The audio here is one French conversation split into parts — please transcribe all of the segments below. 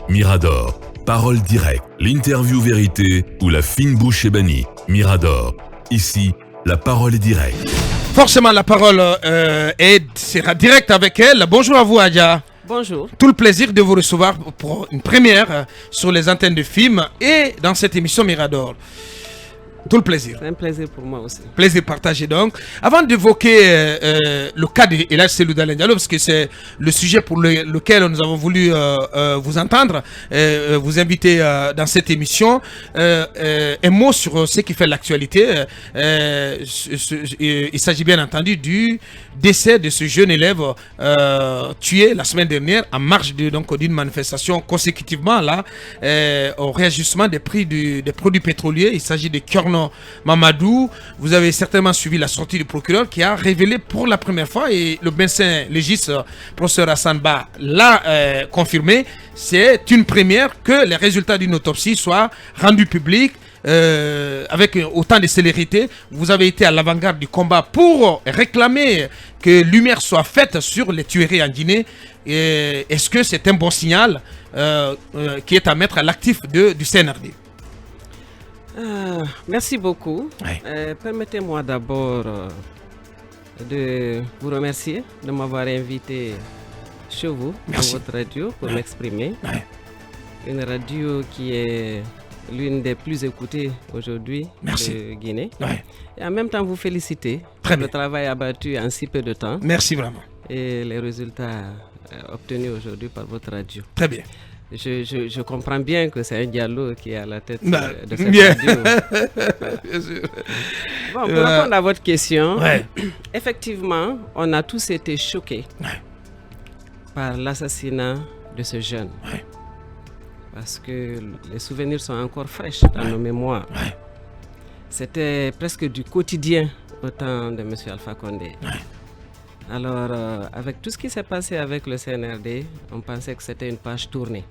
Mirador, parole directe, l'interview vérité ou la fine bouche ébanie. Mirador, ici, la parole est directe. Forcément, la parole sera directe avec elle. Bonjour à vous, Adja. Bonjour. Tout le plaisir de vous recevoir pour une première sur les antennes de films et dans cette émission Mirador. Tout le plaisir. C'est un plaisir pour moi aussi. Plaisir partagé donc. Avant d'évoquer le cas de El Hadj Cellou Dalein Diallo, parce que c'est le sujet pour lequel nous avons voulu vous entendre, vous inviter dans cette émission, un mot sur ce qui fait l'actualité. Il s'agit bien entendu du décès de ce jeune élève tué la semaine dernière en marge d'une manifestation consécutivement là, au réajustement des prix des produits pétroliers. Il s'agit de Kerno Mamadou. Vous avez certainement suivi la sortie du procureur qui a révélé pour la première fois, et le médecin légiste professeur Hassan Ba l'a confirmé, c'est une première que les résultats d'une autopsie soient rendus publics avec autant de célérité. Vous avez été à l'avant-garde du combat pour réclamer que lumière soit faite sur les tueries en Guinée. Est-ce que c'est un bon signal qui est à mettre à l'actif du CNRD? Merci beaucoup. Ouais. Permettez-moi d'abord de vous remercier de m'avoir invité chez vous, dans votre radio, pour m'exprimer. Ouais. Une radio qui est l'une des plus écoutées aujourd'hui de Guinée. Ouais. Et en même temps, vous féliciter pour le travail abattu en si peu de temps. Merci vraiment. Et les résultats obtenus aujourd'hui par votre radio. Très bien. Je comprends bien que c'est un Diallo qui est à la tête de cette radio. Bien sûr. Bon, pour répondre à votre question, effectivement, on a tous été choqués par l'assassinat de ce jeune. Parce que les souvenirs sont encore fraîches dans nos mémoires. C'était presque du quotidien au temps de M. Alpha Condé. Alors, avec tout ce qui s'est passé avec le CNRD, on pensait que c'était une page tournée.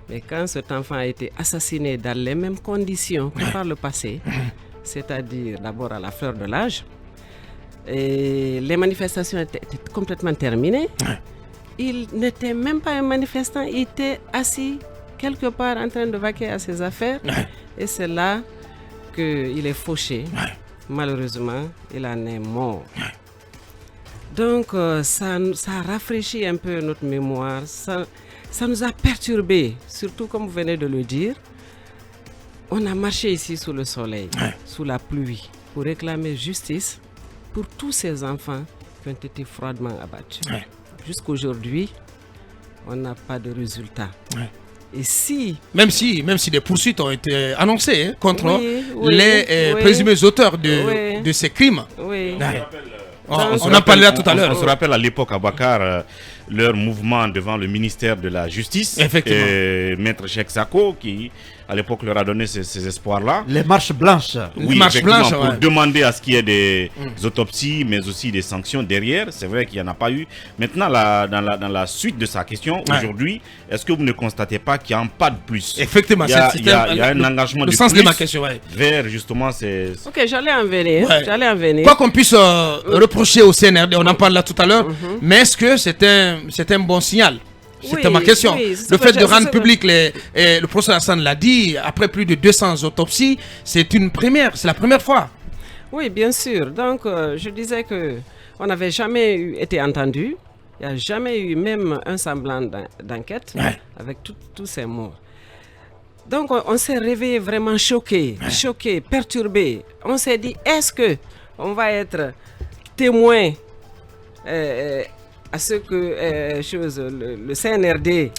Mais quand cet enfant a été assassiné dans les mêmes conditions que par le passé, c'est-à-dire d'abord à la fleur de l'âge, et les manifestations étaient complètement terminées, il n'était même pas un manifestant, il était assis quelque part en train de vaquer à ses affaires, et c'est là qu'il est fauché. Malheureusement, il en est mort. Donc, ça a rafraîchi un peu notre mémoire, ça nous a perturbés, surtout comme vous venez de le dire. On a marché ici sous le soleil, sous la pluie, pour réclamer justice pour tous ces enfants qui ont été froidement abattus. Jusqu'aujourd'hui, on n'a pas de résultat. Et même si des poursuites ont été annoncées contre les présumés auteurs de ces crimes. On en parlait tout à l'heure. On se rappelle à l'époque à Bakar, leur mouvement devant le ministère de la Justice. Effectivement. Maître Cheikh Sako qui à l'époque leur a donné ces espoirs-là. Les marches blanches. Oui, pour demander à ce qu'il y ait des autopsies, mais aussi des sanctions derrière. C'est vrai qu'il n'y en a pas eu. Maintenant, dans la suite de sa question, aujourd'hui, est-ce que vous ne constatez pas qu'il y a un pas de plus? Effectivement, il y a un engagement le de sens plus de ma question, vers justement ces... Ok, j'allais en venir. Quoi qu'on puisse reprocher au CNRD, on en parle là tout à l'heure, mais est-ce que c'est un bon signal? C'était ma question. Le fait de rendre public, le professeur Hassan l'a dit, après plus de 200 autopsies, c'est la première fois. Oui, bien sûr. Donc, je disais qu'on n'avait jamais été entendu. Il n'y a jamais eu même un semblant d'enquête avec tous ces morts. Donc, on s'est réveillé vraiment choqué, perturbé. On s'est dit, est-ce qu'on va être témoin à ce que le CNRD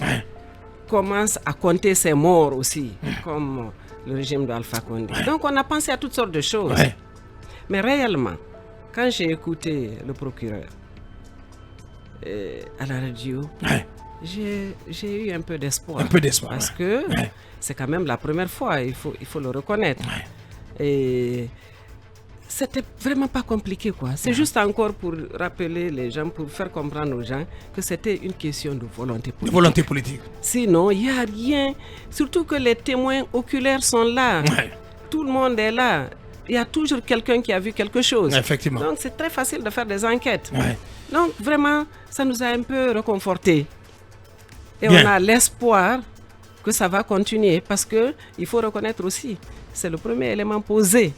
commence à compter ses morts aussi, comme le régime d'Alpha Condé. Donc on a pensé à toutes sortes de choses. Mais réellement, quand j'ai écouté le procureur à la radio, j'ai eu un peu d'espoir. Parce que c'est quand même la première fois, il faut le reconnaître. Et c'était vraiment pas compliqué, quoi. C'est juste encore pour rappeler les gens, pour faire comprendre aux gens que c'était une question de volonté politique. Sinon, il n'y a rien. Surtout que les témoins oculaires sont là. Tout le monde est là. Il y a toujours quelqu'un qui a vu quelque chose. Effectivement. Donc, c'est très facile de faire des enquêtes. Donc, vraiment, ça nous a un peu réconfortés. Et on a l'espoir que ça va continuer parce qu'il faut reconnaître aussi, c'est le premier élément posé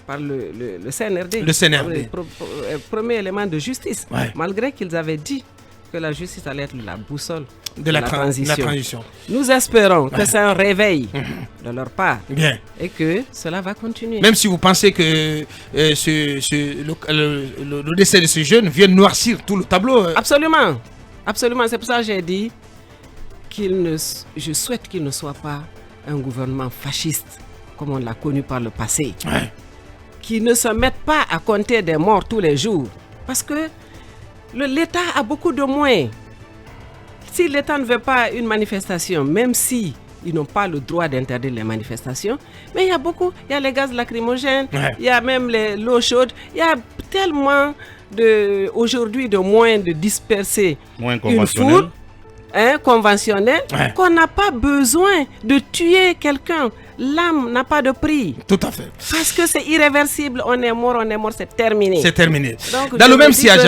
par le CNRD. Le CNRD. Le premier élément de justice, malgré qu'ils avaient dit que la justice allait être la boussole de la transition. Nous espérons que c'est un réveil de leur part. Bien. Et que cela va continuer. Même si vous pensez que le décès de ce jeune vient noircir tout le tableau. Absolument. Absolument. C'est pour ça que j'ai dit je souhaite qu'il ne soit pas un gouvernement fasciste comme on l'a connu par le passé. Qu'il ne se mette pas à compter des morts tous les jours. Parce que l'État a beaucoup de moyens. Si l'État ne veut pas une manifestation, même si ils n'ont pas le droit d'interdire les manifestations, mais il y a les gaz lacrymogènes, il y a même l'eau chaude, il y a tellement aujourd'hui de moyens de disperser une foule conventionnelle qu'on n'a pas besoin de tuer quelqu'un. L'âme n'a pas de prix. Tout à fait. Parce que c'est irréversible. On est mort, c'est terminé. C'est terminé. Donc, dans le même siège,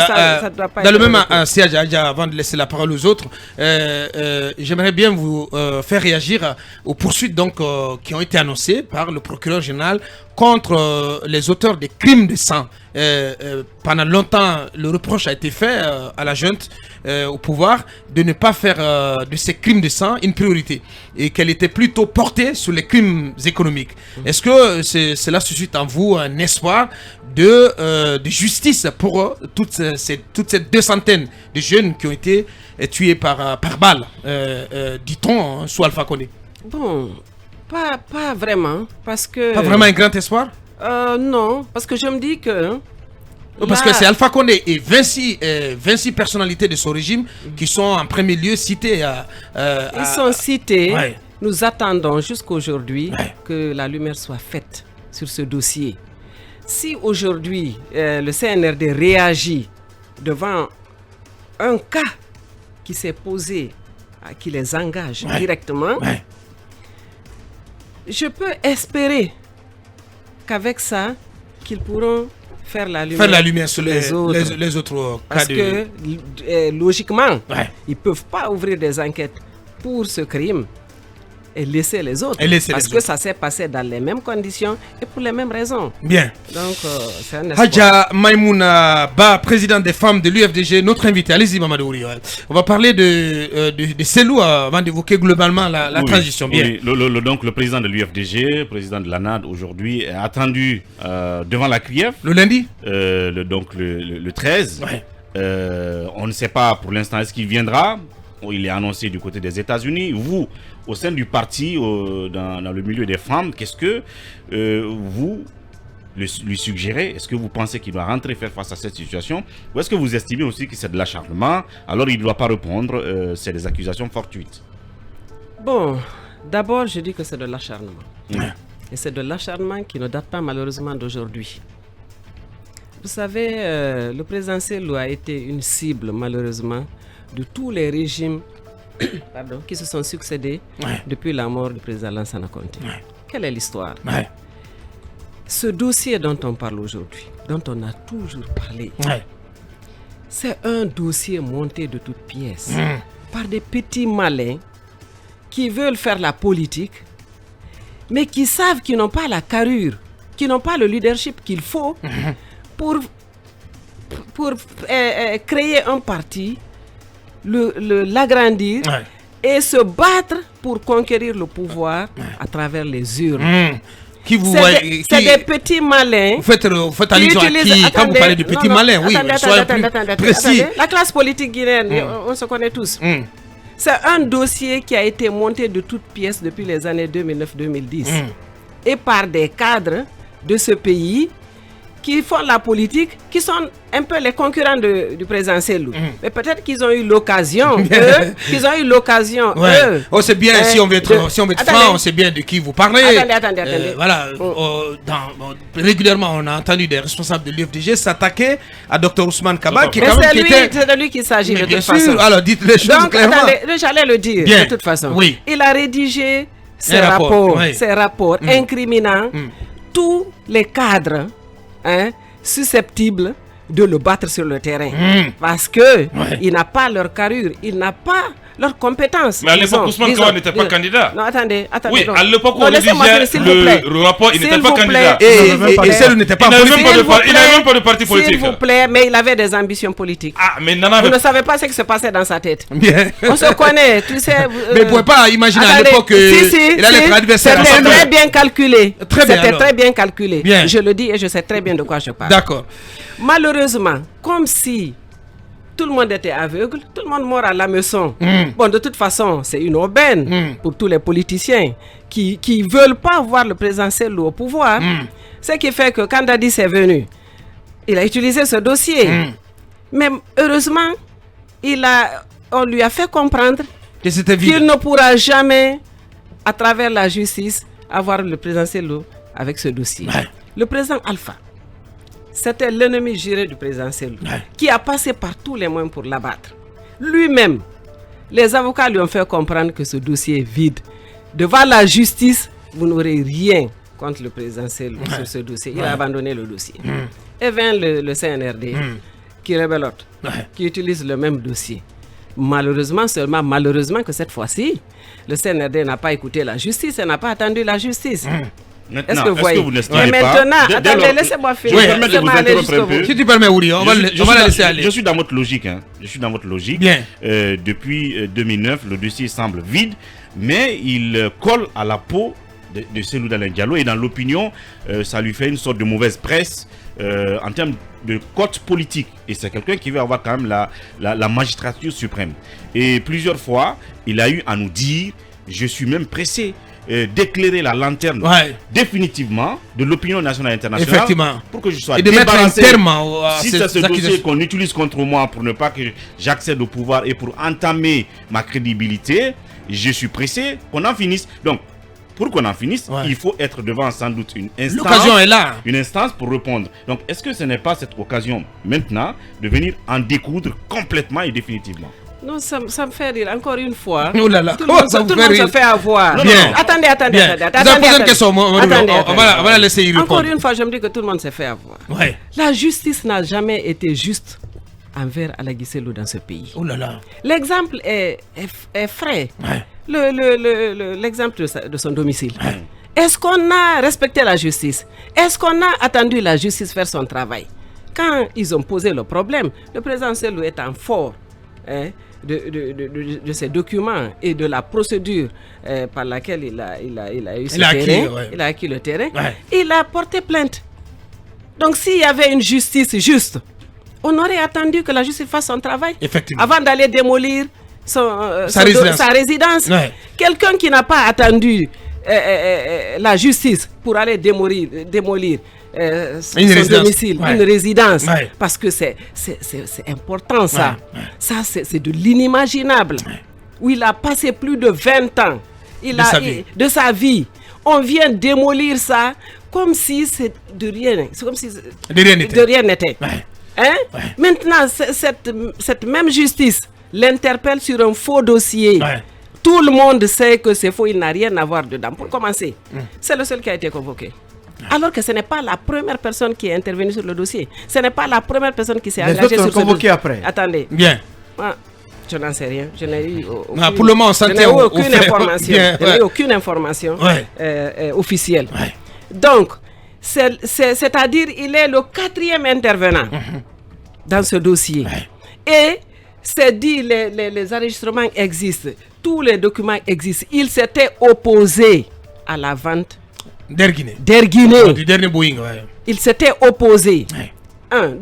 avant de laisser la parole aux autres, j'aimerais bien vous faire réagir aux poursuites donc, qui ont été annoncées par le procureur général contre les auteurs des crimes de sang. Pendant longtemps, le reproche a été fait à la junte au pouvoir de ne pas faire de ces crimes de sang une priorité et qu'elle était plutôt portée sur les crimes économiques. Est-ce que cela suscite en vous un espoir de justice pour toutes ces 200 de jeunes qui ont été tués par balle, dit-on, sous Alpha Condé? Bon, pas vraiment, parce que... Pas vraiment un grand espoir? Non, parce que je me dis que... Parce que c'est Alpha Condé et 26 personnalités de son régime qui sont en premier lieu citées. Ils sont cités. Nous attendons jusqu'aujourd'hui que la lumière soit faite sur ce dossier. Si aujourd'hui le CNRD réagit devant un cas qui s'est posé, qui les engage directement, je peux espérer qu'avec ça, qu'ils pourront faire la lumière sur les autres cas. Parce que logiquement, ils ne peuvent pas ouvrir des enquêtes pour ce crime et laisser les autres. Parce que ça s'est passé dans les mêmes conditions et pour les mêmes raisons. Bien. Donc, c'est un espoir. Hadja Maïmouna Ba, présidente des femmes de l'UFDG, notre invité. Allez-y, Mamadou Ouri. On va parler de Selou avant d'évoquer globalement la transition. Bien. Oui, donc, le président de l'UFDG, président de l'ANAD aujourd'hui, est attendu devant la CRIEF. Le lundi le 13. On ne sait pas pour l'instant est-ce qu'il viendra. Il est annoncé du côté des États-Unis. Vous, au sein du parti, dans le milieu des femmes, qu'est-ce que vous lui suggérez? Est-ce que vous pensez qu'il doit rentrer faire face à cette situation? Ou est-ce que vous estimez aussi que c'est de l'acharnement? Alors il ne doit pas répondre, c'est des accusations fortuites. Bon, d'abord je dis que c'est de l'acharnement. Et c'est de l'acharnement qui ne date pas malheureusement d'aujourd'hui. Vous savez, le président Selou a été une cible malheureusement de tous les régimes qui se sont succédés depuis la mort du président Lansana Conté. Quelle est l'histoire? Ce dossier dont on parle aujourd'hui, dont on a toujours parlé, c'est un dossier monté de toutes pièces par des petits malins qui veulent faire la politique, mais qui savent qu'ils n'ont pas la carrure, qui n'ont pas le leadership qu'il faut pour créer un parti, l'agrandir et se battre pour conquérir le pouvoir à travers les urnes. C'est des petits malins. Vous faites allusion à qui quand vous parlez de petits malins? Oui, soyez plus précis. La classe politique guinéenne, on se connaît tous. C'est un dossier qui a été monté de toutes pièces depuis les années 2009-2010 et par des cadres de ce pays qui font la politique, qui sont un peu les concurrents du président Selou. Mais peut-être qu'ils ont eu l'occasion, on sait bien, si on veut être franc, on sait bien de qui vous parlez. Attendez. Voilà, régulièrement, on a entendu des responsables de l'UFDG s'attaquer à Dr Ousmane Kaba. C'est de lui qu'il s'agit de toute façon. Alors, dites les choses donc, clairement. Attendez, j'allais le dire de toute façon. Oui. Il a rédigé ces rapports incriminant tous les cadres susceptibles de le battre sur le terrain. Parce que il n'a pas leur carrure, il n'a pas leurs compétences. Mais à l'époque, Ousmane Kawar n'était pas candidat. Non, attendez. Oui, non. à l'époque, on rédigeait le rapport, il n'était pas candidat. Et Cellou n'était pas politique. Il n'avait même pas de parti politique. S'il vous plaît, mais il avait des ambitions politiques. Ah, mais Nana... Vous ne savez pas ce qui se passait dans sa tête. Bien. On se connaît, tu sais. Mais vous ne pouvez pas imaginer à l'époque qu'il allait être adversaire. C'était très bien calculé. C'était très bien calculé. Bien. Je le dis et je sais très bien de quoi je parle. D'accord. Malheureusement, comme si tout le monde était aveugle, tout le monde mord à la meçon. Bon, de toute façon, c'est une aubaine pour tous les politiciens qui ne veulent pas voir le président Cellou au pouvoir. Ce qui fait que quand Dadis est venu, il a utilisé ce dossier. Mais heureusement, on lui a fait comprendre qu'il ne pourra jamais, à travers la justice, avoir le président Cellou avec ce dossier. Ouais. Le président Alpha, c'était l'ennemi juré du président Cellou, qui a passé par tous les moyens pour l'abattre. Lui-même, les avocats lui ont fait comprendre que ce dossier est vide. Devant la justice, vous n'aurez rien contre le président Cellou sur ce dossier. Il a abandonné le dossier. Et vient le CNRD, qui rebelote, qui utilise le même dossier. Malheureusement que cette fois-ci, le CNRD n'a pas écouté la justice et n'a pas attendu la justice. Maintenant, est-ce que vous n'estimez pas... Maintenant, attendez, laissez-moi finir. Je vais permettre de vous interrompre un peu. Si tu permets, Wouli, on va la laisser aller. Je suis dans votre logique. Je suis dans votre logique. Bien. Depuis 2009, le dossier semble vide, mais il colle à la peau de Cellou Dalein Diallo et dans l'opinion, ça lui fait une sorte de mauvaise presse en termes de cote politique. Et c'est quelqu'un qui veut avoir quand même la magistrature suprême. Et plusieurs fois, il a eu à nous dire, je suis même pressé d'éclairer la lanterne définitivement de l'opinion nationale et internationale. Effectivement. Pour que je sois et de mettre un terme si c'est ce dossier qu'on utilise contre moi pour ne pas que j'accède au pouvoir et pour entamer ma crédibilité, je suis pressé qu'on en finisse. Donc, pour qu'on en finisse, il faut être devant sans doute une instance. L'occasion est là. Une instance pour répondre. Donc, est-ce que ce n'est pas cette occasion maintenant de venir en découdre complètement et définitivement? Non, ça me fait rire. Encore une fois, oh là là. tout le monde se fait avoir. Bien. Attendez. On va la laisser y répondre. Encore une fois, je me dis que tout le monde se fait avoir. Ouais. La justice n'a jamais été juste envers Alagui Cellou dans ce pays. Oh là là. L'exemple est frais. Ouais. L'exemple de son domicile. Est-ce qu'on a respecté la justice? Est-ce qu'on a attendu la justice faire son travail? Quand ils ont posé le problème, le président Cellou étant fort de ces documents et de la procédure par laquelle il a acquis le terrain, il a porté plainte. Donc s'il y avait une justice juste, on aurait attendu que la justice fasse son travail avant d'aller démolir sa résidence. Quelqu'un qui n'a pas attendu la justice pour aller démolir son domicile, une résidence, parce que c'est important ça. Ça c'est de l'inimaginable. Où il a passé plus de 20 ans de sa vie. On vient démolir ça comme si c'est de rien. C'est comme si de rien n'était. Maintenant, cette même justice l'interpelle sur un faux dossier. Tout le monde sait que c'est faux, il n'a rien à voir dedans. Pour commencer, c'est le seul qui a été convoqué. Alors que ce n'est pas la première personne qui est intervenue sur le dossier. Ce n'est pas la première personne qui s'est engagée sur ce dossier. Après. Attendez. Bien. Je n'en sais rien. Je n'ai eu pour le moment, je n'ai eu aucune information officielle. Donc, c'est-à-dire il est le 4e intervenant dans ce dossier. Et c'est dit, les enregistrements existent. Tous les documents existent. Il s'était opposé à la vente d'Erguiné. Du dernier Boeing, il s'était opposé.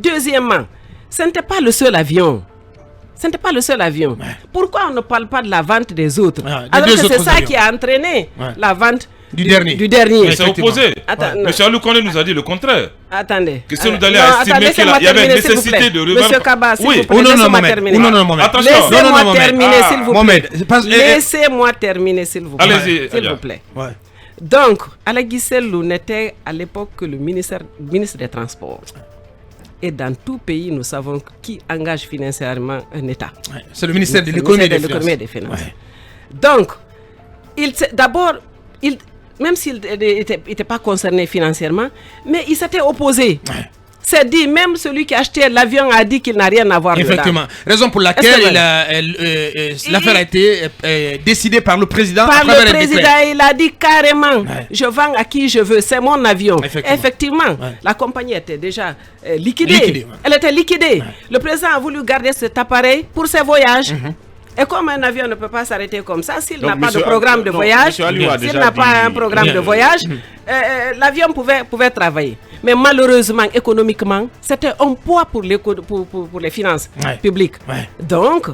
Deuxièmement, ce n'était pas le seul avion. Pourquoi on ne parle pas de la vente des autres? Alors que c'est ça qui a entraîné la vente du dernier. Mais c'est opposé. Monsieur Alou Kone nous a dit le contraire. Attendez. Que Cellou Dalein a estimé qu'il y avait nécessité de revendre. Monsieur Kaba, s'il vous plaît, laissez-moi terminer. Laissez-moi terminer, s'il vous plaît. Laissez-moi terminer, s'il vous plaît. Allez-y, s'il vous plaît. Donc, Alagui Cellou n'était à l'époque que le ministre des Transports. Et dans tout pays, nous savons qui engage financièrement un État. C'est le ministère de l'économie et des finances. Donc, d'abord, même s'il n'était pas concerné financièrement, mais il s'était opposé. C'est dit, même celui qui a acheté l'avion a dit qu'il n'a rien à voir Effectivement. Raison pour laquelle l'affaire a été décidée par le président. Par le président, il a dit carrément, je vends à qui je veux, c'est mon avion. Effectivement, la compagnie était déjà liquidée. Elle était liquidée. Le président a voulu garder cet appareil pour ses voyages. Et comme un avion ne peut pas s'arrêter comme ça, s'il n'a pas de programme de voyage, s'il n'a pas un programme de voyage, l'avion pouvait travailler. Mais malheureusement, économiquement, c'était un poids pour les finances publiques. Donc,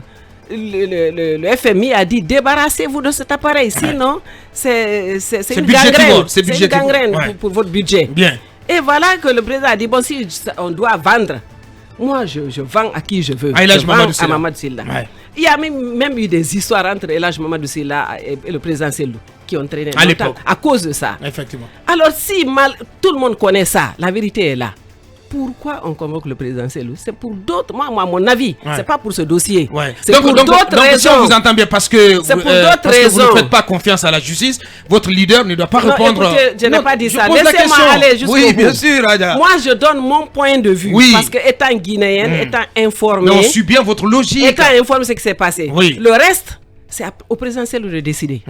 le FMI a dit débarrassez-vous de cet appareil, sinon c'est une gangrène, une gangrène pour votre budget. Bien. Et voilà que le président a dit bon, si on doit vendre, moi je vends à qui je veux. Je vends à Mamadou Sylla. Il y a même eu des histoires entre Elhadj Mamadou Sylla et le président Sellou qui ont traîné longtemps à cause de ça. Effectivement. Alors si tout le monde connaît ça, la vérité est là. Pourquoi on convoque le président Sellou? C'est pour d'autres, moi mon avis, c'est pas pour ce dossier. C'est pour d'autres raisons. Donc, vous entendez bien, parce que c'est pour d'autres raisons. Vous ne faites pas confiance à la justice, votre leader ne doit pas répondre. Écoutez, je n'ai pas dit ça. Laissez-moi aller jusqu'au bout. Bien sûr, Adja. Moi, je donne mon point de vue. Parce que étant guinéenne, étant informé, on suit bien votre logique. Étant informé de ce qui s'est passé. Le reste, c'est au président Sellou de décider.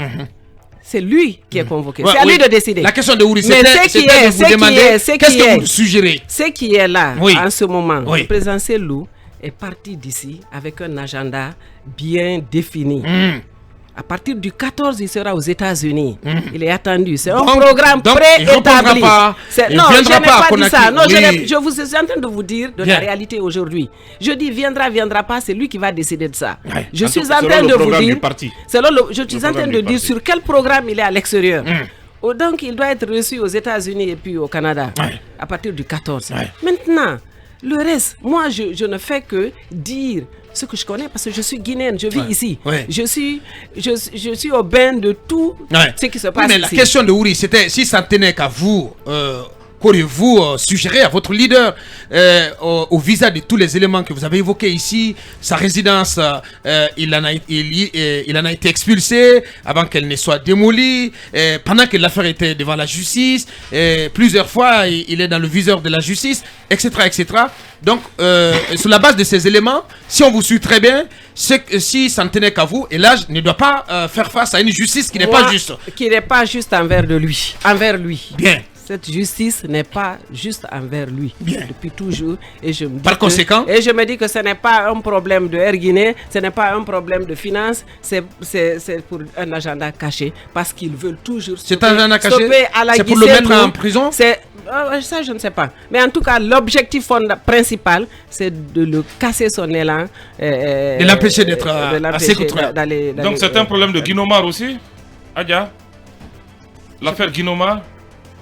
C'est lui qui est convoqué. C'est à lui de décider. La question de Wuri, c'était de vous demander qu'est-ce que vous suggérez. Ce qui est là, en ce moment, le président Sellou est parti d'ici avec un agenda bien défini. À partir du 14, il sera aux États-Unis. Il est attendu. C'est un programme préétabli. Non, je n'ai pas dit ça. Non, je vous suis en train de vous dire de la réalité aujourd'hui. Je dis viendra pas, c'est lui qui va décider de ça. Je suis en train de vous dire. Je suis en train de dire sur quel programme il est à l'extérieur. Donc, il doit être reçu aux États-Unis et puis au Canada à partir du 14. Maintenant, le reste, moi, je ne fais que dire ce que je connais parce que je suis guinéenne, je vis ici. Je suis au bain de tout ce qui se passe mais ici. La question de Wuri, c'était si ça tenait qu'à vous, qu'auriez-vous suggéré à votre leader au visa de tous les éléments que vous avez évoqués ici, sa résidence, il en a été expulsé avant qu'elle ne soit démolie, pendant que l'affaire était devant la justice, plusieurs fois il est dans le viseur de la justice, etc. etc. Donc, sur la base de ces éléments, si on vous suit très bien, si ça ne tenait qu'à vous, Elhadj ne doit pas faire face à une justice qui n'est pas juste. Qui n'est pas juste envers lui. Bien. Cette justice n'est pas juste envers lui. Bien. Depuis toujours. Et je me dis Par conséquent. Et je me dis que ce n'est pas un problème de Air Guinée, ce n'est pas un problème de finance, c'est pour un agenda caché. Parce qu'ils veulent toujours stopper à la C'est pour le mettre en prison. Ça, je ne sais pas. Mais en tout cas, l'objectif principal, c'est de le casser son élan. De l'empêcher d'être à ses côtés. Donc c'est un problème de Guinomar aussi, Adja? L'affaire Guinomar?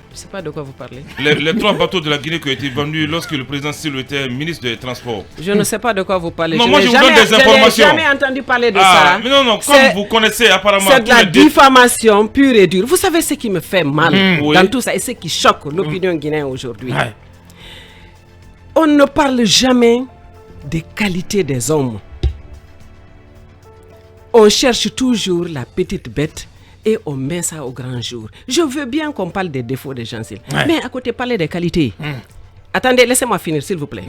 Je ne sais pas de quoi vous parlez. Les 3 bateaux de la Guinée qui ont été vendus lorsque le président Sellou était ministre des Transports. Je ne sais pas de quoi vous parlez. Non, moi je vous donne des informations. Je n'ai jamais entendu parler de ça. Mais non, comme vous connaissez apparemment... C'est de la diffamation pure et dure. Vous savez ce qui me fait mal dans tout ça et ce qui choque l'opinion guinéenne aujourd'hui. On ne parle jamais des qualités des hommes. On cherche toujours la petite bête et on met ça au grand jour. Je veux bien qu'on parle des défauts des gens, mais à côté, parler des qualités. Attendez, laissez-moi finir, s'il vous plaît.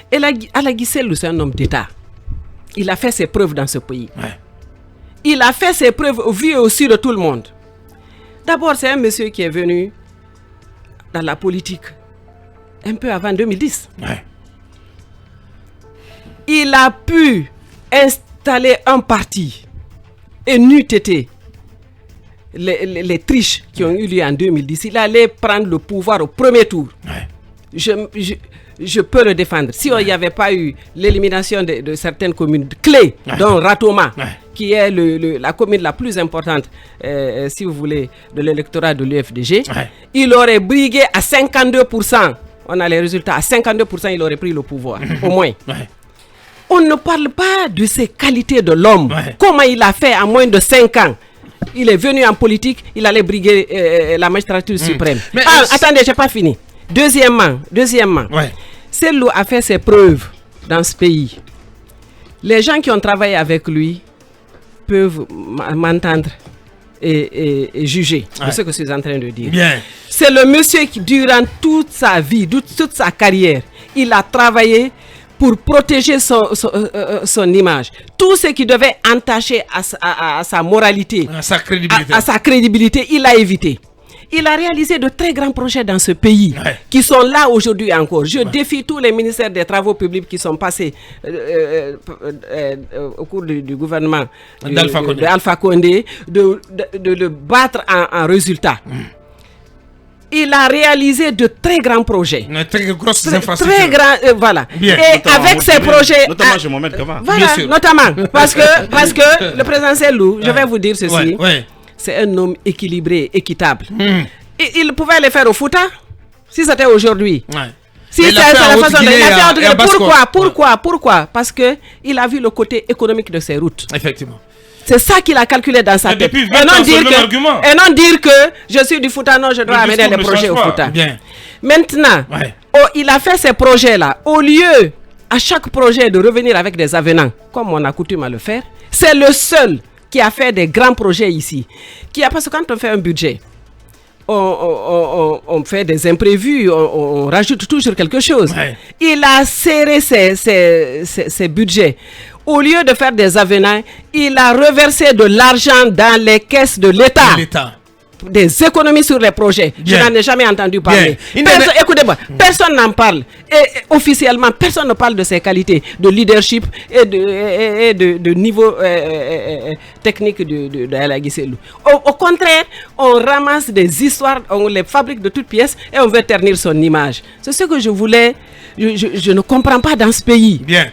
Elhadj Sellou, c'est un homme d'État. Il a fait ses preuves dans ce pays. Il a fait ses preuves au vu et au su de tout le monde. D'abord, c'est un monsieur qui est venu dans la politique un peu avant 2010. Il a pu installer un parti et n'eût été les triches qui ont eu lieu en 2010, il allait prendre le pouvoir au premier tour. Je peux le défendre. Si il n'y avait pas eu l'élimination de certaines communes clés, dont Ratoma, qui est la commune la plus importante, si vous voulez, de l'électorat de l'UFDG, il aurait brigué à 52%. On a les résultats. À 52%, il aurait pris le pouvoir, au moins. On ne parle pas de ses qualités de l'homme. Comment il a fait en moins de 5 ans. Il est venu en politique, il allait briguer la magistrature suprême. Mais attendez, je n'ai pas fini. Deuxièmement, Sellou a fait ses preuves dans ce pays. Les gens qui ont travaillé avec lui peuvent m'entendre. et juger de ce que je suis en train de dire. Bien. C'est le monsieur qui, durant toute sa vie, toute sa carrière, il a travaillé pour protéger son image. Tout ce qui devait entacher à sa moralité, à sa crédibilité, il l'a évité. Il a réalisé de très grands projets dans ce pays qui sont là aujourd'hui encore. Je défie tous les ministères des Travaux publics qui sont passés au cours du gouvernement d'Alpha Condé de le battre en résultat. Il a réalisé de très grands projets. Très grosses infrastructures. Très grands, voilà. Bien. Et notamment avec ces projets... Notamment chez Mohamed Kama. Voilà, notamment. Parce que le président Selou, je vais vous dire ceci, c'est un homme équilibré, équitable. Et il pouvait le faire au Fouta, si c'était aujourd'hui. Si c'est la façon de... Pourquoi? Parce qu'il a vu le côté économique de ces routes. Effectivement. C'est ça qu'il a calculé dans sa tête. Et non dire que je suis du Fouta, non, je dois amener les projets au Fouta. Bien. Maintenant, il a fait ces projets-là. Au lieu, à chaque projet, de revenir avec des avenants, comme on a coutume à le faire, c'est le seul qui a fait des grands projets ici. Parce que quand on fait un budget, on fait des imprévus, on rajoute toujours quelque chose. Il a serré ses budgets. Au lieu de faire des avenants, il a reversé de l'argent dans les caisses de l'État. Des économies sur les projets. Bien. Je n'en ai jamais entendu parler. Écoutez-moi, personne n'en parle. Et officiellement, personne ne parle de ses qualités de leadership et de niveau technique de Alagui Selou. Au contraire, on ramasse des histoires, on les fabrique de toutes pièces et on veut ternir son image. C'est ce que je voulais. Je ne comprends pas dans ce pays. Bien.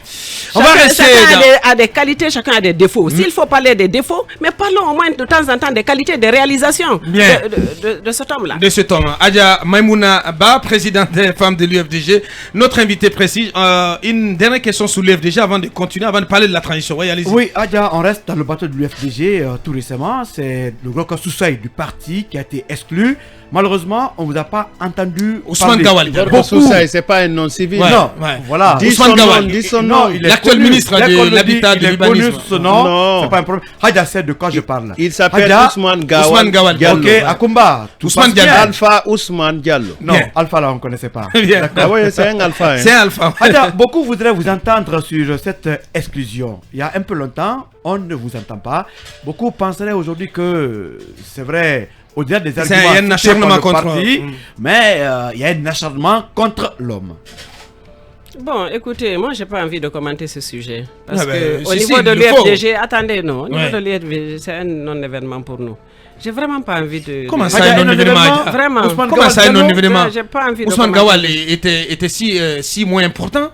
Chacun a des qualités, chacun a des défauts. S'il faut parler des défauts, mais parlons au moins de temps en temps des qualités, des réalisations de cet homme-là. De cet homme. Adja Maïmouna Ba, présidente des femmes de l'UFDG. Notre invité précise. Une dernière question sur l'UFDG avant de continuer, avant de parler de la transition. Oui, allez-y. Oui, Adja, on reste dans le bateau de l'UFDG tout récemment. C'est le Grand Soussaï du parti qui a été exclu. Malheureusement, on ne vous a pas entendu Ousmane Gawal. C'est pas un nom civil. Non, voilà. Ousmane Gawal. L'actuel ministre de l'Habitat, de l'Urbanisme. Non, c'est pas un problème. Hadja sait de quoi je parle. Il s'appelle Ousmane Gawal. Ousmane Gawal. Ok, Akumba. Ousmane Diallo. Alpha Ousmane Diallo. Non, Alpha là, on ne connaissait pas. Ah oui, c'est un Alpha. C'est un Alpha. Hadja, beaucoup voudraient vous entendre sur cette exclusion. Il y a un peu longtemps, on ne vous entend pas. Beaucoup penseraient aujourd'hui que c'est vrai. Au-delà des arguments, il y a un acharnement contre parti, mais il y a un acharnement contre l'homme. Bon, écoutez, moi, je n'ai pas envie de commenter ce sujet. Parce que au niveau de l'UFDG, attendez, non. Au niveau de l'UFDG, c'est un non-événement pour nous. J'ai vraiment pas envie de... Comment ça, un non-événement? Vraiment. Comment ça, un non-événement? J'ai pas envie de Ousmane Gawal était si moins important.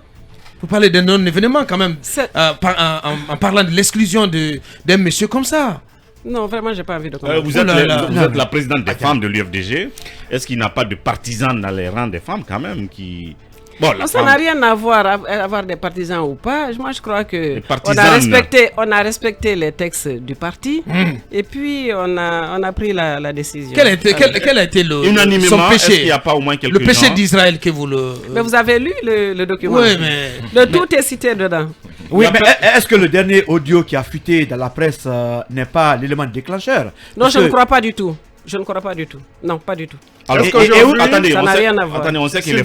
Vous parlez d'un non-événement quand même, en parlant de l'exclusion d'un monsieur comme ça. Non, vraiment, j'ai pas envie de commenter. Vous êtes la présidente des femmes de l'UFDG. Est-ce qu'il n'y a pas de partisans dans les rangs des femmes quand même qui... Bon, ça n'a rien à voir avoir des partisans ou pas. Moi, je crois que on a respecté les textes du parti et puis on a pris la décision. Quel a été son péché? Il n'y a pas au moins quelques le péché d'Israël que vous le... Mais vous avez lu le document? Oui, mais... Tout est cité dedans. Oui, mais est-ce que le dernier audio qui a fuité dans la presse n'est pas l'élément déclencheur? Non, je ne crois pas du tout. Je ne crois pas du tout. Non, pas du tout. Alors, attendez, ça n'a rien à voir. Attendez, on sait que les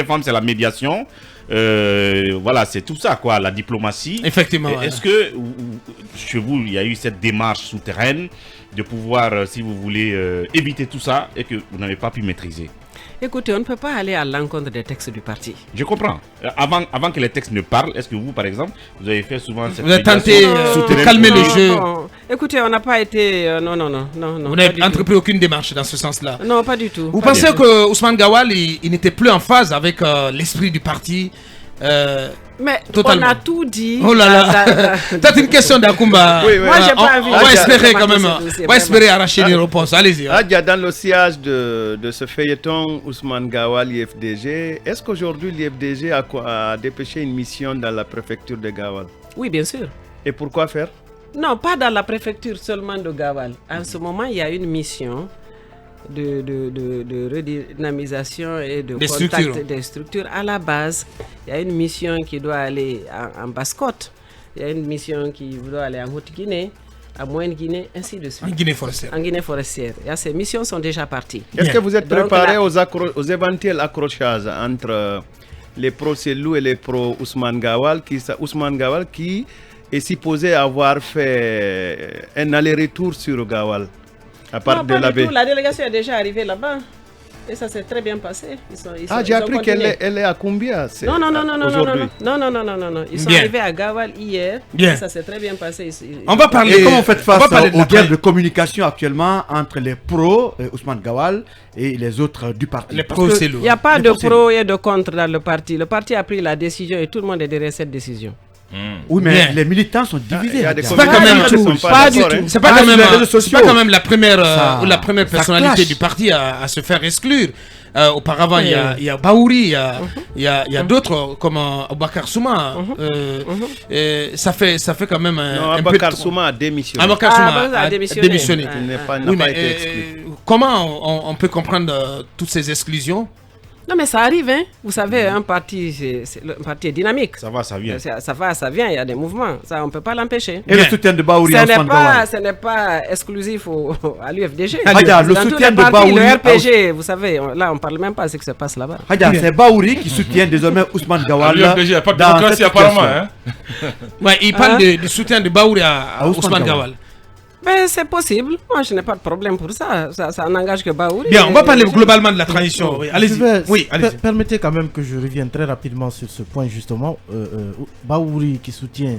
femmes, c'est la médiation. Voilà, c'est tout ça, quoi, la diplomatie. Effectivement. Est-ce que chez vous, il y a eu cette démarche souterraine de pouvoir, si vous voulez, éviter tout ça et que vous n'avez pas pu maîtriser? Écoutez, on ne peut pas aller à l'encontre des textes du parti. Je comprends. Avant que les textes ne parlent, est-ce que vous, par exemple, vous avez fait souvent cette... Vous avez tenté de calmer le jeu. Écoutez, on n'a pas été... Non. Vous n'avez entrepris aucune démarche dans ce sens-là? Non, pas du tout. Vous pensez que Ousmane Gawal, il n'était plus en phase avec l'esprit du parti? Mais totalement. On a tout dit. Oh là là. C'est une question d'Akumba. Oui, moi, j'ai pas envie. On va espérer quand même. On va espérer arracher les réponses. Allez-y. Dans le sillage de ce feuilleton Ousmane Gawal, l'IFDG, est-ce qu'aujourd'hui l'IFDG a dépêché une mission dans la préfecture de Gawal? Oui, bien sûr. Et pourquoi faire? Non, pas dans la préfecture seulement de Gawal. En ce moment, il y a une mission de redynamisation et de contact des structures. À la base, il y a une mission qui doit aller en Basse-Côte, il y a une mission qui doit aller en Haute-Guinée, à Moyenne-Guinée, ainsi de suite. En Guinée forestière. En Guinée forestière. Ces missions sont déjà parties. Est-ce que vous êtes Donc, préparé aux éventuels accrochages entre les pro-Selou et les pro-Ousmane Gawal qui est supposé avoir fait un aller-retour sur Gawal à part de la baie? La délégation est déjà arrivée là-bas. Et ça s'est très bien passé. J'ai appris qu'elle est à combien Non. Ils sont Bien. arrivés à Gawal hier. Bien. Et ça s'est très bien passé. On va parler. Et comment vous faites face on va parler de aux la guerres de communication actuellement entre les pros, Ousmane Gawal, et les autres du parti? Les Parce pros, que- c'est lourd. Il n'y a pas Les de pro, pro et de contre dans le parti. Le parti a pris la décision et tout le monde est derrière cette décision. Oui, mais Bien. les militants sont divisés. Il y a des Hadja. pas quand même communautés qui tout. ne sont Pas du d'accord, tout. hein. C'est pas, Ah, quand sur même, les réseaux c'est sociaux. pas quand même la première, Ça personnalité clash. du parti à se faire exclure. Auparavant, Oui. il y a Baouri, il y a d'autres comme Aboubacar Souma. Ça fait quand même Non, un peu Abakar de- Souma a démissionné. Aboubacar Ah, Souma bah, a a démissionné. démissionné. Ah. Il n'a Oui, pas mais été exclu. comment on peut comprendre toutes ces exclusions? Non, mais ça arrive, hein. Vous savez, un parti, le parti est dynamique. Ça va, ça vient. Ça va, ça vient, il y a des mouvements. Ça, on ne peut pas l'empêcher. Et le soutien de Baouri Ce à n'est Ousmane pas, Gawal. ce n'est pas exclusif à l'UFDG. Hadja, le Dans tous soutien les de partis, Baouri le à RPG, vous savez, là, on ne parle même pas de ce qui se passe là-bas. Hadja, c'est Baouri qui soutient désormais Ousmane Gawal. l'UFDG, il n'y a pas de dans démocratie cette apparemment. situation. Hein. Ouais, il parle du soutien de Baouri à Ousmane Ousmane Gawal. Gawal. Mais c'est possible. Moi, je n'ai pas de problème pour ça. Ça n'engage que Baouri. Bien, on va parler Je- globalement de la transition. Oui, allez-y. Oui, allez-y. Permettez quand même que je revienne très rapidement sur ce point justement. Baouri qui soutient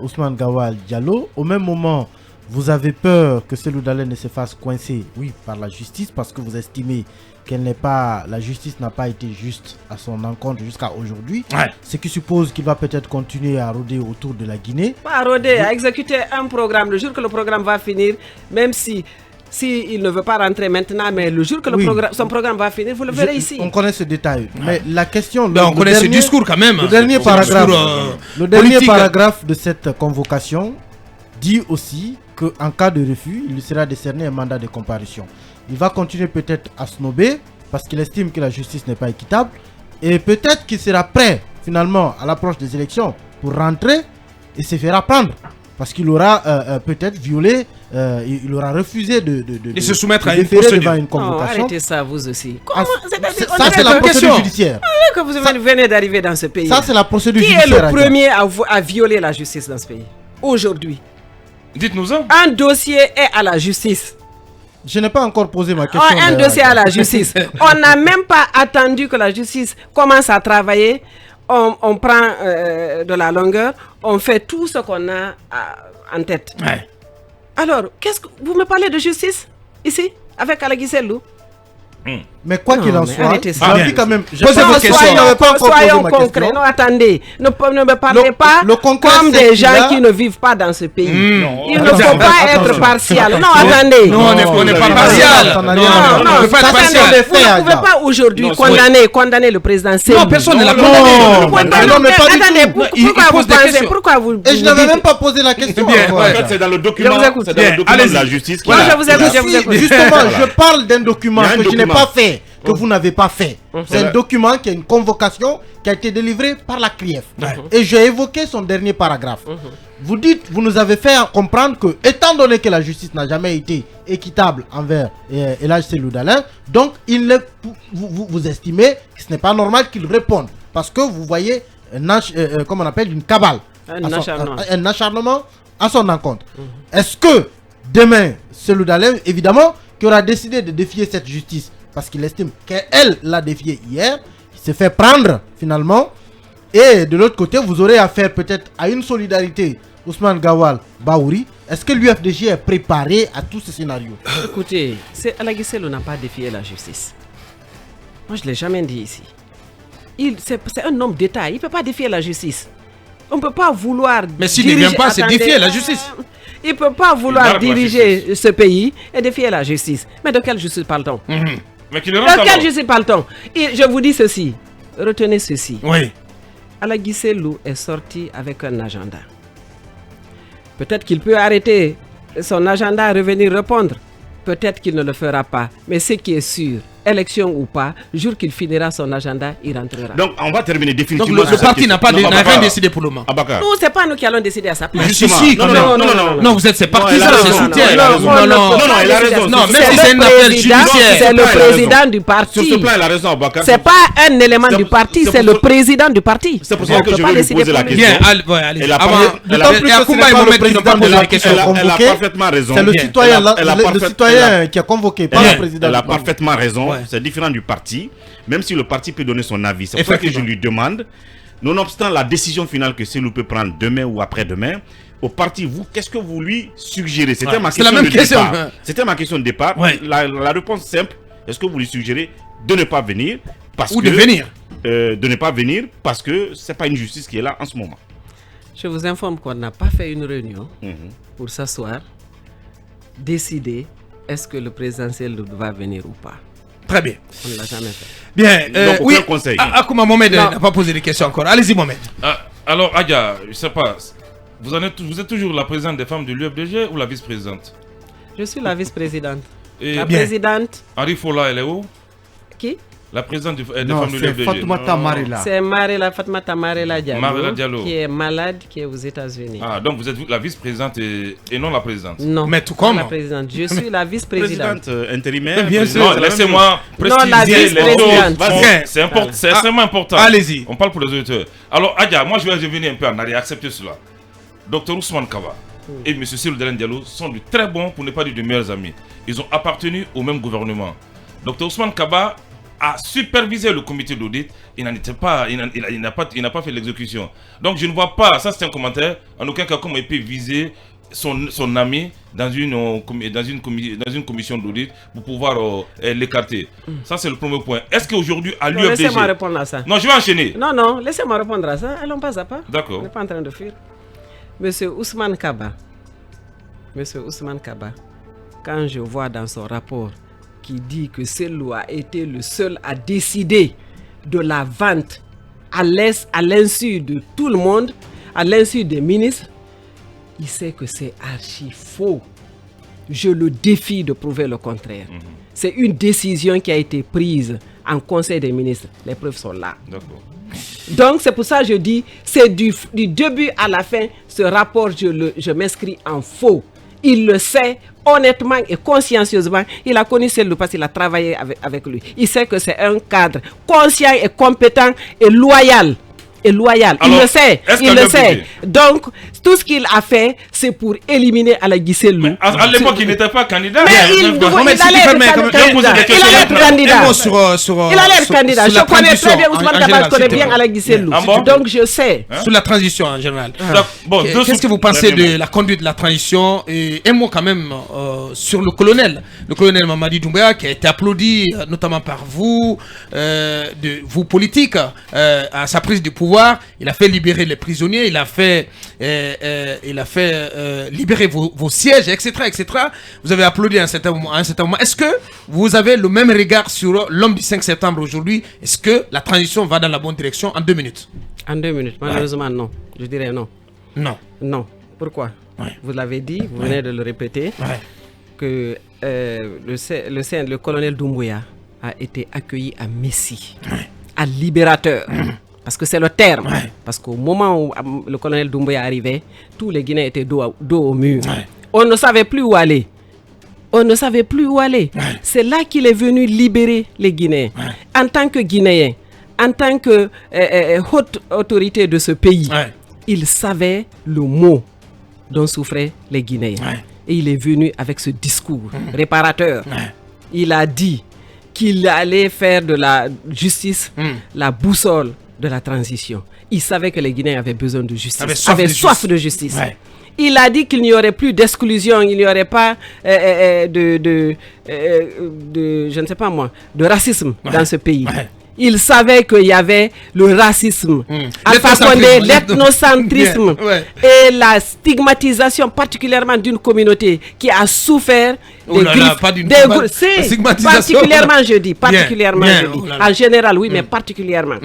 Ousmane Gawal Diallo. Au même moment, vous avez peur que Selou Dalen ne se fasse coincer, oui, par la justice parce que vous estimez la justice n'a pas été juste à son encontre jusqu'à aujourd'hui. Ouais. Ce qui suppose qu'il va peut-être continuer à rôder autour de la Guinée. Pas à rôder, à exécuter un programme. Le jour que le programme va finir, même si il ne veut pas rentrer maintenant, mais le jour que Oui. son programme va finir, vous le verrez ici. On connaît ce détail. Mais la question... Ben, on connaît ce discours quand même. Le dernier Ce paragraphe, discours, le dernier politique. paragraphe de cette convocation dit aussi qu'en cas de refus, il lui sera décerné un mandat de comparution. Il va continuer peut-être à snober parce qu'il estime que la justice n'est pas équitable et peut-être qu'il sera prêt finalement à l'approche des élections pour rentrer et se faire apprendre parce qu'il aura peut-être violé, il aura refusé de se soumettre de à une déférer procédure. devant une Non, convocation. arrêtez ça, vous aussi. Ah, Comment c'est-à-dire, on ça, dirait c'est la que- procédure judiciaire. que vous venez d'arriver dans ce pays. Ça, c'est la procédure Qui est judiciaire. le Adja. premier à violer la justice dans ce pays aujourd'hui? Dites-nous-en. Un dossier est à la justice. Je n'ai pas encore posé ma question. Un dossier à la justice. On n'a même pas attendu que la justice commence à travailler. On prend de la longueur. On fait tout ce qu'on a en tête. Ouais. Alors, vous me parlez de justice ici avec Alagui Selou? Mais quoi qu'il en mais soit, arrêtez ça. j'ai envie quand même. j'ai Posez pas- vos je questions. n'avais pas encore posé Soyons ma concrets. question. Non, attendez. Ne me parlez pas le concret, comme c'est des qu'il gens a- qui ne vivent pas dans ce pays. Il ne Attends, faut pas attention. être partial. Non, attendez. Non, on n'est pas non, partial. ça n'a Non, rien à voir. on ne peut pas Ça, être c'est partial. des Vous faits, ne pouvez Adja. pas aujourd'hui Non, condamner le président Selou. Non, personne ne l'a Non, condamné. Vous pouvez pas- non, mais pas du attendez, tout. Il pourquoi pose vous des pensez? questions. Pourquoi vous Et je n'avais dites- même pas posé la question. Bien, encore, ouais. En Adja. fait, c'est dans le document, Je vous écoute. c'est dans le Bien, document de allez-y. la justice qu'il Moi, a- je vous écoute, Je je vous suis- écoute. Justement, Voilà. je parle d'un document Il y a un que je n'ai document. pas fait, que vous n'avez pas fait. C'est un document qui est une convocation qui a été délivrée par la CRIEF. Et j'ai évoqué son dernier paragraphe. Vous dites, vous nous avez fait comprendre que, étant donné que la justice n'a jamais été équitable envers El Hadj Selou Dalen, donc vous estimez que ce n'est pas normal qu'il réponde. Parce que vous voyez, comme on appelle, une cabale. Un acharnement à son encontre. Est-ce que demain, Selou Dalen, évidemment, qui aura décidé de défier cette justice, parce qu'il estime qu'elle l'a défié hier, il s'est fait prendre finalement, et de l'autre côté, vous aurez affaire peut-être à une solidarité Ousmane Gawal Baouri. Est-ce que l'UFDG est préparé à tous ces scénarios? Écoutez, Alagui Selou n'a pas défié la justice. Moi, je ne l'ai jamais dit ici. C'est un homme d'État, il ne peut pas défier la justice. On ne peut pas vouloir... Mais s'il ne vient pas, c'est défier la justice. Il ne peut pas Il vouloir nargue la diriger ce pays et défier la justice. Mais de quelle justice parle-t-on? Mais qu'il le rentre De quelle d'abord. justice parle-t-on? Et je vous dis ceci, retenez ceci. Oui. Alagui Selou est sorti avec un agenda. Peut-être qu'il peut arrêter son agenda et revenir répondre. Peut-être qu'il ne le fera pas. Mais ce qui est sûr, élection ou pas, jour qu'il finira son agenda, il rentrera. Donc, on va terminer définitivement. Donc, le parti n'a rien décidé pour le moment. Nous, c'est pas nous qui allons décider à sa place. Non, vous êtes ses partisans, ses soutiens. Non, il a raison. Non, même si c'est une affaire judiciaire. C'est le président du parti. Sur ce plan, il a raison, Abakar. C'est pas un élément du parti, c'est le président du parti. C'est pour ça que je vais lui poser la question. Elle a parfaitement raison. C'est le citoyen qui a convoqué, pas le président. Elle a parfaitement raison. C'est différent du parti, même si le parti peut donner son avis. C'est pour ça que je lui demande, nonobstant la décision finale que Cellou peut prendre demain ou après-demain, au parti, vous, qu'est-ce que vous lui suggérez? C'était ma question de départ. C'était ma question de départ. La réponse simple, est-ce que vous lui suggérez de ne pas venir de venir de ne pas venir parce que c'est pas une justice qui est là en ce moment. Je vous informe qu'on n'a pas fait une réunion pour s'asseoir, décider est-ce que le présidentiel va venir ou pas. Très bien. On ne l'a jamais fait. Bien. Donc, aucun conseil. Akouma Mohamed n'a pas posé de questions encore. Allez-y, Mohamed. Alors, Adja, je ne sais pas. Vous êtes toujours la présidente des femmes de l'UFDG ou la vice-présidente? Je suis la vice-présidente. Et la présidente. Henri Fola, elle est où? Qui? La présidente des femmes de l'UFDG. Fatoumata Marila. C'est Fatoumata Marila Diallo, qui est malade, qui est aux États-Unis. Ah, donc vous êtes la vice-présidente et non la présidente? Non, mais tout comme la présidente. Je suis la vice-présidente. Présidente intérimaire. Bien sûr. Non, laissez-moi préciser les choses. C'est extrêmement important. Allez-y. On parle pour les auditeurs. Alors, Adja, moi je vais revenir un peu en arrière, accepter cela. Dr Ousmane Kaba et M. Cellou Dalein Diallo sont de très bons, pour ne pas dire de meilleurs amis. Ils ont appartenu au même gouvernement. Dr Ousmane Kaba a supervisé le comité d'audit, il n'a pas fait l'exécution. Donc je ne vois pas, ça c'est un commentaire, en aucun cas comment il peut viser son ami dans une commission d'audit pour pouvoir l'écarter. Ça c'est le premier point. Est-ce qu'aujourd'hui à l'UFDG... Laissez-moi répondre à ça. Non, je vais enchaîner. Non, laissez-moi répondre à ça. Allons pas à pas. D'accord. On n'est pas en train de fuir. Monsieur Ousmane Kaba, quand je vois dans son rapport qui dit que Cellou a été le seul à décider de la vente à l'insu de tout le monde, à l'insu des ministres, il sait que c'est archi faux. Je le défie de prouver le contraire. C'est une décision qui a été prise en Conseil des ministres. Les preuves sont là. D'accord. Donc c'est pour ça que je dis, c'est du début à la fin, ce rapport, je m'inscris en faux. Il le sait honnêtement et consciencieusement. Il a connu Cellou parce qu'il a travaillé avec lui. Il sait que c'est un cadre conscient et compétent et loyal. Alors, il le sait. Donc, tout ce qu'il a fait, c'est pour éliminer Alagui Cellou. À l'époque, il n'était pas candidat. Mais il allait être candidat. Je connais très bien Ousmane Kaba, je connais bien Alagui Cellou. Donc, je sais. Sur la transition en général. Qu'est-ce que vous pensez de la conduite de la transition? Et un mot quand même sur le colonel Mamadi Doumbouya, qui a été applaudi notamment par vous, vous politiques, à sa prise de pouvoir. Il a fait libérer les prisonniers, il a fait libérer vos sièges, etc., etc. Vous avez applaudi à un certain moment. Est-ce que vous avez le même regard sur l'homme du 5 septembre aujourd'hui? Est-ce que la transition va dans la bonne direction en 2 minutes? En 2 minutes, malheureusement non. Je dirais non. Non. Pourquoi? Vous l'avez dit, vous venez de le répéter, que le colonel Doumbouya a été accueilli à Messi, à Libérateur. Parce que c'est le terme. Parce qu'au moment où le colonel Doumbouya arrivait, tous les Guinéens étaient dos au mur. On ne savait plus où aller. C'est là qu'il est venu libérer les Guinéens. En tant que Guinéen, en tant que haute autorité de ce pays, il savait le mot dont souffraient les Guinéens. Et il est venu avec ce discours réparateur. Il a dit qu'il allait faire de la justice la boussole de la transition. Il savait que les Guinéens avaient besoin de justice, avaient soif de justice. Il a dit qu'il n'y aurait plus d'exclusion, il n'y aurait pas de racisme dans ce pays. Il savait qu'il y avait le racisme, Alpha Condé, l'ethnocentrisme et la stigmatisation particulièrement d'une communauté qui a souffert particulièrement, je dis. En général, oui, mais particulièrement.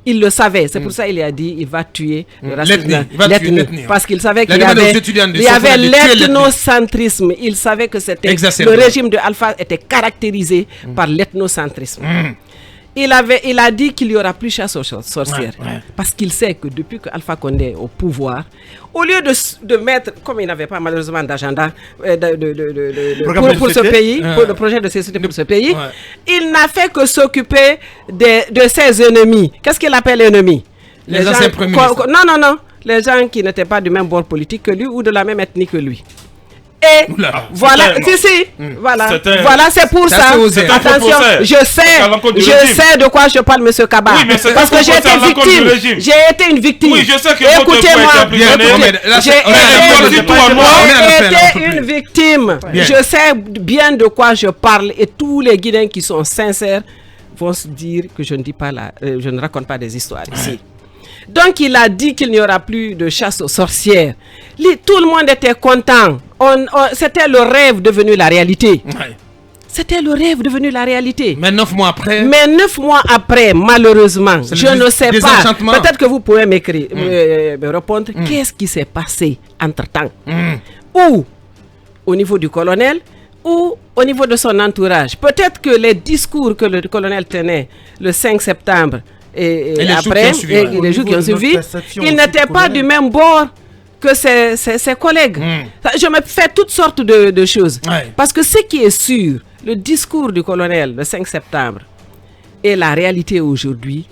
Il le savait. C'est pour ça qu'il a dit il va tuer le racisme. L'ethnie. Parce qu'il savait qu'il y avait l'ethnocentrisme. Il savait que c'était le régime de Alpha était caractérisé par l'ethnocentrisme. Il a dit qu'il n'y aura plus chasse aux sorcières. Parce qu'il sait que depuis que Alpha Condé est au pouvoir, au lieu de mettre, comme il n'avait pas malheureusement d'agenda pour ce pays, pour le projet de société pour ce pays, il n'a fait que s'occuper de ses ennemis. Qu'est-ce qu'il appelle ennemis? Les anciens premiers ministres. Non. Les gens qui n'étaient pas du même bord politique que lui ou de la même ethnie que lui. Et voilà, voilà, c'est pour ça. Attention, je sais de quoi je parle, monsieur Kaba. Oui, parce que j'ai été victime. J'ai été une victime. Oui, je sais que écoutez-moi. J'ai été une victime. Je sais bien de quoi je parle et tous les Guinéens qui sont sincères vont se dire que je ne raconte pas des histoires ici. Donc il a dit qu'il n'y aura plus de chasse aux sorcières. Tout le monde était content. C'était le rêve devenu la réalité. C'était le rêve devenu la réalité. Mais 9 mois après, malheureusement, je ne sais pas. Peut-être que vous pouvez m'écrire, me répondre. Qu'est-ce qui s'est passé entre-temps? Ou au niveau du colonel, ou au niveau de son entourage. Peut-être que les discours que le colonel tenait le 5 septembre et après, les jours qui ont suivi, il n'était pas du même bord que ses collègues. Je me fais toutes sortes de choses. Parce que ce qui est sûr, le discours du colonel le 5 septembre et la réalité aujourd'hui,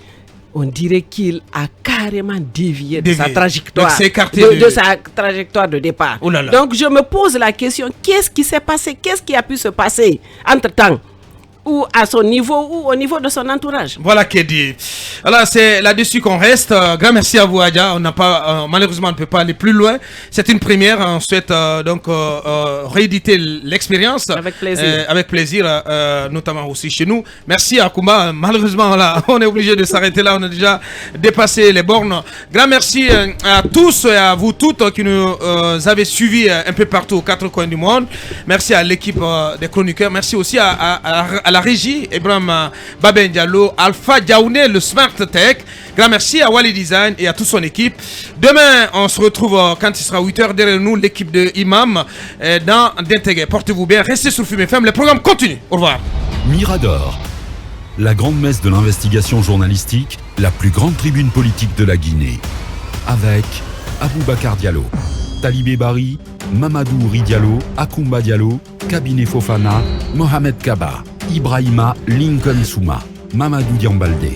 on dirait qu'il a carrément dévié de sa trajectoire, de sa trajectoire de départ. Donc je me pose la question, qu'est-ce qui s'est passé? Qu'est-ce qui a pu se passer entre-temps? Ou à son niveau, ou au niveau de son entourage. Voilà qui est dit. Alors c'est là-dessus qu'on reste. Grand merci à vous, Adja. On n'a pas, malheureusement, on ne peut pas aller plus loin. C'est une première. On souhaite donc rééditer l'expérience. Avec plaisir. Avec plaisir, notamment aussi chez nous. Merci à Koumba. Malheureusement, là, on est obligé de s'arrêter là. On a déjà dépassé les bornes. Grand merci à tous et à vous toutes qui nous avez suivis un peu partout aux 4 coins du monde. Merci à l'équipe des chroniqueurs. Merci aussi à la régie, Ibrahim Baben Diallo, Alpha Diaouné, le Smart Tech. Grand merci à Wally Design et à toute son équipe. Demain, on se retrouve quand il sera 8h derrière nous, l'équipe de Imam dans Dentegué. Portez-vous bien, restez sur Fum FM, le programme continue. Au revoir. Mirador, la grande messe de l'investigation journalistique, la plus grande tribune politique de la Guinée. Avec Aboubacar Diallo, Talibé Bari, Mamadou Ouri Diallo, Akoumba Diallo, Kabine Fofana, Mohamed Kaba, Ibrahima Lincoln Souma, Mamadou Diambalde.